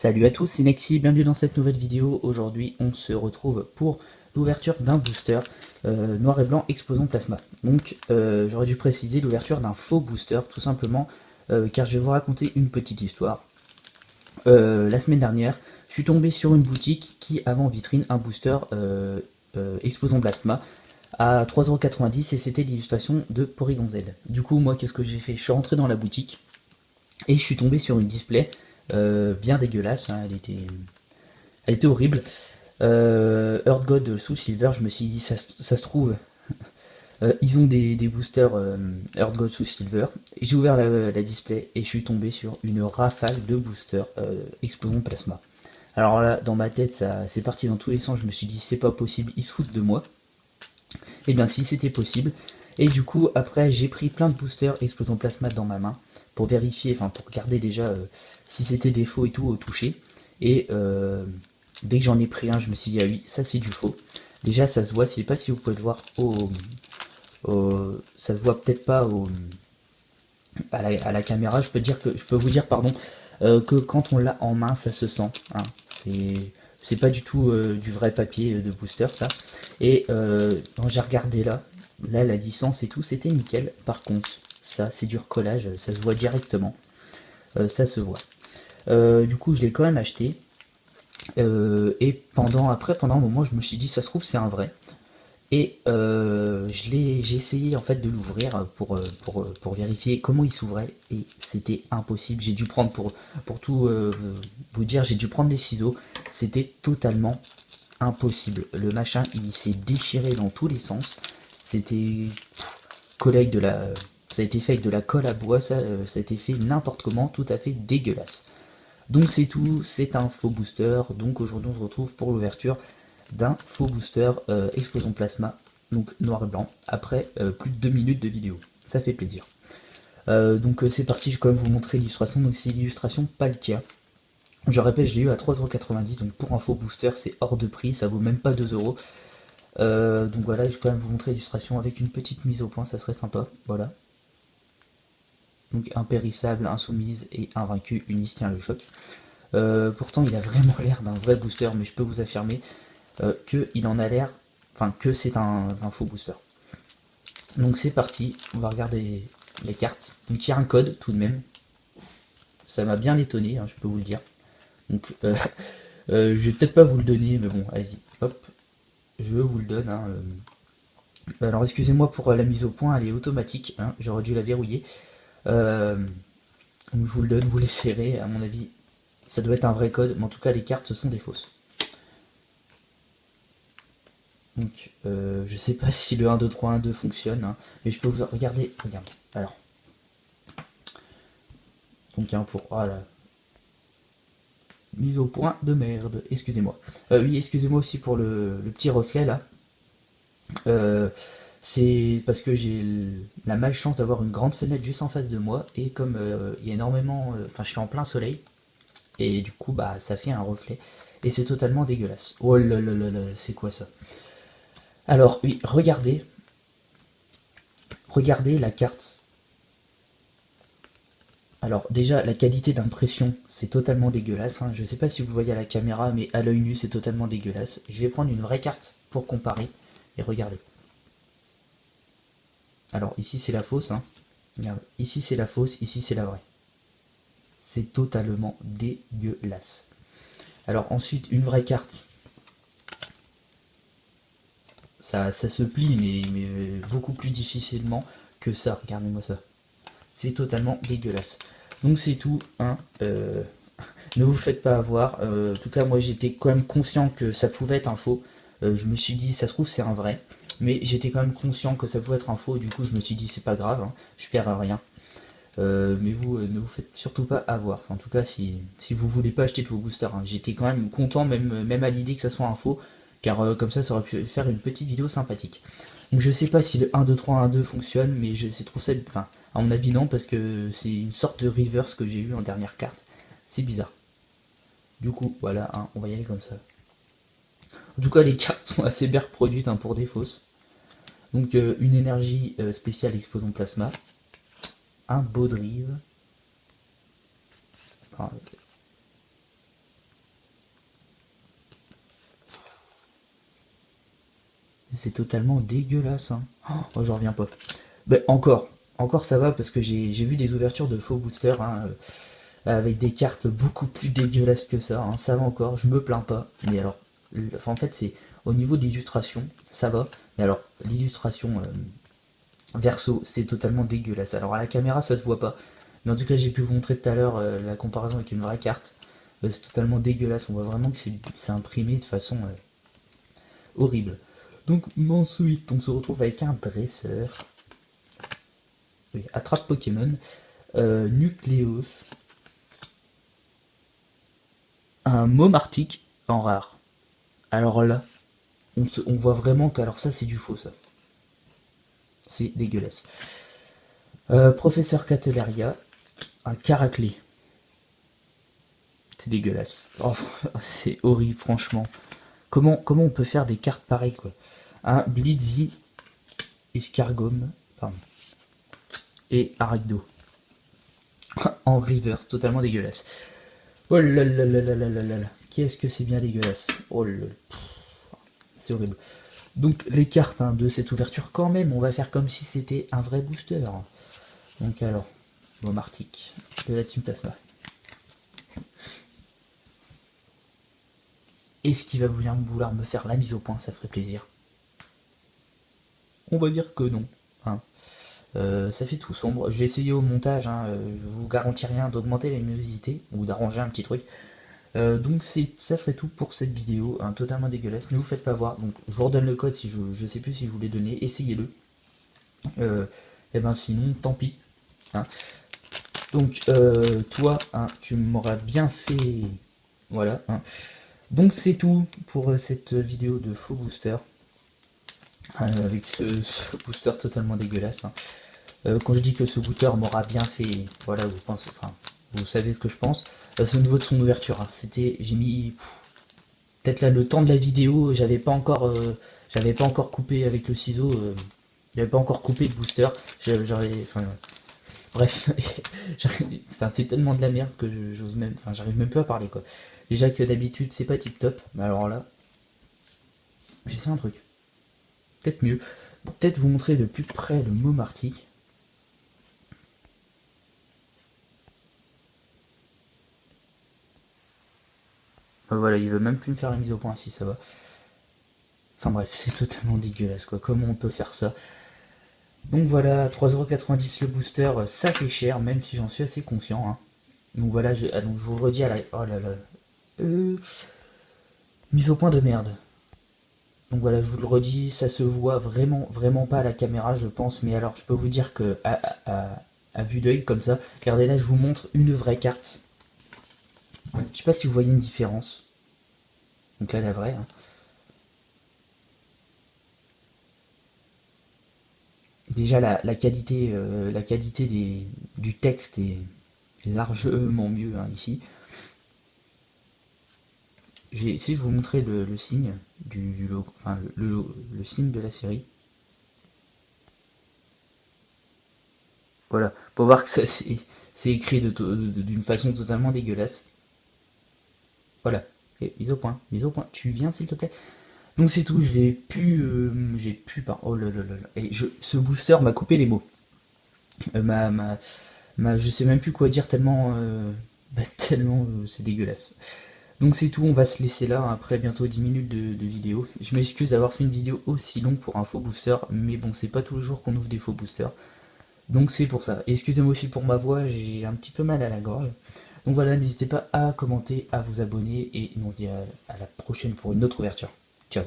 Salut à tous, c'est Nexi, bienvenue dans cette nouvelle vidéo. Aujourd'hui on se retrouve pour l'ouverture d'un booster noir et blanc exposant plasma. Donc j'aurais dû préciser l'ouverture d'un faux booster tout simplement car je vais vous raconter une petite histoire. La semaine dernière je suis tombé sur une boutique qui avait en vitrine un booster exposant plasma à 3,90€ et c'était l'illustration de Porygon Z. Du coup moi qu'est-ce que j'ai fait? Je suis rentré dans la boutique et je suis tombé sur une display bien dégueulasse, hein, elle était horrible. Earth God sous Silver, je me suis dit, ça se trouve, ils ont des boosters Earth God sous Silver. J'ai ouvert la display et je suis tombé sur une rafale de boosters Explosion Plasma. Alors là, dans ma tête, ça c'est parti dans tous les sens, je me suis dit, c'est pas possible, ils se foutent de moi. Et bien si, c'était possible. Et du coup, après, j'ai pris plein de boosters Explosion Plasma dans ma main pour vérifier, enfin pour regarder déjà si c'était des faux et tout au toucher. Et dès que j'en ai pris un, je me suis dit, ah oui, ça c'est du faux. Déjà, ça se voit, je sais pas si vous pouvez le voir, ça se voit peut-être pas à la caméra. Je peux vous dire, pardon, que quand on l'a en main, ça se sent. Hein. C'est pas du tout du vrai papier de booster, ça. Et quand j'ai regardé là, la licence et tout, c'était nickel. Par contre, ça, c'est du recollage, ça se voit directement. Ça se voit. Du coup, je l'ai quand même acheté. Et pendant un moment, je me suis dit, ça se trouve, c'est un vrai. Et j'ai essayé en fait de l'ouvrir pour vérifier comment il s'ouvrait. Et c'était impossible. J'ai dû prendre, pour tout vous dire, j'ai dû prendre les ciseaux. C'était totalement impossible. Le machin, il s'est déchiré dans tous les sens. C'était collègue de la... Ça a été fait avec de la colle à bois, ça a été fait n'importe comment, tout à fait dégueulasse. Donc c'est tout, c'est un faux booster. Donc aujourd'hui on se retrouve pour l'ouverture d'un faux booster explosion plasma, donc noir et blanc, après plus de 2 minutes de vidéo. Ça fait plaisir. Donc c'est parti, je vais quand même vous montrer l'illustration. Donc c'est l'illustration Palkia. Je répète, je l'ai eu à 3,90€, donc pour un faux booster c'est hors de prix, ça vaut même pas 2€. Donc voilà, je vais quand même vous montrer l'illustration avec une petite mise au point, ça serait sympa. Voilà. Donc impérissable, insoumise et invaincu, Unis tient le choc. Pourtant il a vraiment l'air d'un vrai booster, mais je peux vous affirmer qu'il en a l'air, enfin que c'est un faux booster. Donc c'est parti, on va regarder les cartes. Donc il y a un code tout de même, ça m'a bien étonné, hein, je peux vous le dire. Donc je vais peut-être pas vous le donner, mais bon, allez-y, hop, je vous le donne. Hein, alors excusez-moi pour la mise au point, elle est automatique, hein, j'aurais dû la verrouiller. Donc je vous le donne, vous l'essayerez, à mon avis, ça doit être un vrai code, mais en tout cas les cartes ce sont des fausses. Donc je sais pas si le 1, 2, 3, 1, 2 fonctionne, hein, mais je peux vous regarder, regarde, alors. Donc un pour, voilà. Mise au point de merde, excusez-moi. Oui, excusez-moi aussi pour le petit reflet là. C'est parce que j'ai la malchance d'avoir une grande fenêtre juste en face de moi, et comme il y a énormément, enfin je suis en plein soleil, et du coup bah ça fait un reflet, et c'est totalement dégueulasse. Oh là là là là, c'est quoi ça? Alors oui, regardez la carte. Alors déjà, la qualité d'impression, c'est totalement dégueulasse. Hein. Je ne sais pas si vous voyez à la caméra, mais à l'œil nu, c'est totalement dégueulasse. Je vais prendre une vraie carte pour comparer, et regardez. Alors ici c'est la fausse, hein. Regarde, ici c'est la fausse, ici c'est la vraie. C'est totalement dégueulasse. Alors ensuite, une vraie carte. Ça se plie, mais beaucoup plus difficilement que ça. Regardez-moi ça. C'est totalement dégueulasse. Donc c'est tout, hein. Ne vous faites pas avoir. En tout cas, moi j'étais quand même conscient que ça pouvait être un faux. Je me suis dit, ça se trouve c'est un vrai. Mais j'étais quand même conscient que ça pouvait être un faux. Du coup, je me suis dit, c'est pas grave, hein, je perds rien. Mais vous, ne vous faites surtout pas avoir. Enfin, en tout cas, si vous voulez pas acheter de vos boosters, hein. J'étais quand même content, même à l'idée que ça soit un faux. Car comme ça aurait pu faire une petite vidéo sympathique. Donc je sais pas si le 1, 2, 3, 1, 2 fonctionne, mais je trouve ça. Enfin, à mon avis, non, parce que c'est une sorte de reverse que j'ai eu en dernière carte. C'est bizarre. Du coup, voilà, hein, on va y aller comme ça. En tout cas, les cartes sont assez bien reproduites, hein, pour des fausses. Donc, une énergie spéciale explosion plasma. Un beau drive. Enfin, C'est totalement dégueulasse, hein. Oh, j'en reviens pas. Ben, encore ça va parce que j'ai vu des ouvertures de faux boosters, hein, avec des cartes beaucoup plus dégueulasses que ça, hein. Ça va encore, je me plains pas. Mais alors, enfin, en fait, c'est au niveau de l'illustration, ça va. Mais alors, l'illustration verso, c'est totalement dégueulasse. Alors, à la caméra, ça se voit pas. Mais en tout cas, j'ai pu vous montrer tout à l'heure la comparaison avec une vraie carte. C'est totalement dégueulasse. On voit vraiment que c'est imprimé de façon horrible. Donc, ensuite, on se retrouve avec un dresseur. Oui, attrape Pokémon. Nucléos. Un Momartic en rare. Alors là, on voit vraiment que alors ça c'est du faux ça. C'est dégueulasse. Professeur Catelaria, un Caraclé. C'est dégueulasse. Oh, c'est horrible franchement. Comment on peut faire des cartes pareilles quoi. Un Blitzy, Escargome, pardon. Et Aragdo. En reverse, totalement dégueulasse. Oh là là là là là là là là. Qu'est-ce que c'est bien dégueulasse. Oh là là. C'est horrible. Donc les cartes hein, de cette ouverture quand même, on va faire comme si c'était un vrai booster. Donc alors, Momartic de la Team Plasma. Est-ce qu'il va bien vouloir me faire la mise au point? Ça ferait plaisir. On va dire que non. Hein. Ça fait tout sombre. Je vais essayer au montage, hein, je vous garantis rien, d'augmenter la luminosité ou d'arranger un petit truc. Donc ça serait tout pour cette vidéo, hein, totalement dégueulasse. Ne vous faites pas voir. Donc je vous redonne le code si je sais plus si je vous l'ai donné. Essayez-le. Et ben sinon, tant pis. Hein. Donc toi, hein, tu m'auras bien fait. Voilà. Hein. Donc c'est tout pour cette vidéo de faux booster. Avec ce booster totalement dégueulasse. Hein. Quand je dis que ce booster m'aura bien fait, voilà, vous pensez, enfin, vous savez ce que je pense. C'est au niveau de son ouverture. Hein. J'ai mis peut-être là le temps de la vidéo, j'avais pas encore coupé avec le ciseau, j'avais pas encore coupé le booster. Enfin, bref, c'est tellement de la merde que j'ose même, enfin, j'arrive même pas à parler quoi. Déjà que d'habitude c'est pas tip top, mais alors là, j'essaie un truc, peut-être mieux, peut-être vous montrer de plus près le Momartic. Voilà, il veut même plus me faire la mise au point si ça va. Enfin bref, c'est totalement dégueulasse quoi, comment on peut faire ça? Donc voilà, 3,90€ le booster, ça fait cher, même si j'en suis assez conscient. Hein. Donc voilà, donc je vous le redis à la... Oh là là. Mise au point de merde. Donc voilà, je vous le redis, ça se voit vraiment, vraiment pas à la caméra, je pense. Mais alors, je peux vous dire que à vue d'œil comme ça, regardez là, je vous montre une vraie carte. Je sais pas si vous voyez une différence. Donc là, la vraie. Hein. Déjà, la qualité, du texte est largement mieux hein, ici. J'ai essayé de vous montrer le signe du logo, enfin le signe de la série. Voilà, pour voir que ça c'est écrit d'une façon totalement dégueulasse. Voilà, et mise au point, mise au point. Tu viens s'il te plaît. Donc c'est tout, j'ai pu par oh là là là là. Et ce booster m'a coupé les mots. Je sais même plus quoi dire tellement, tellement c'est dégueulasse. Donc c'est tout, on va se laisser là, après bientôt 10 minutes de vidéo. Je m'excuse d'avoir fait une vidéo aussi longue pour un faux booster, mais bon, c'est pas tous les jours qu'on ouvre des faux boosters. Donc c'est pour ça. Excusez-moi aussi pour ma voix, j'ai un petit peu mal à la gorge. Donc voilà, n'hésitez pas à commenter, à vous abonner, et on se dit à la prochaine pour une autre ouverture. Ciao.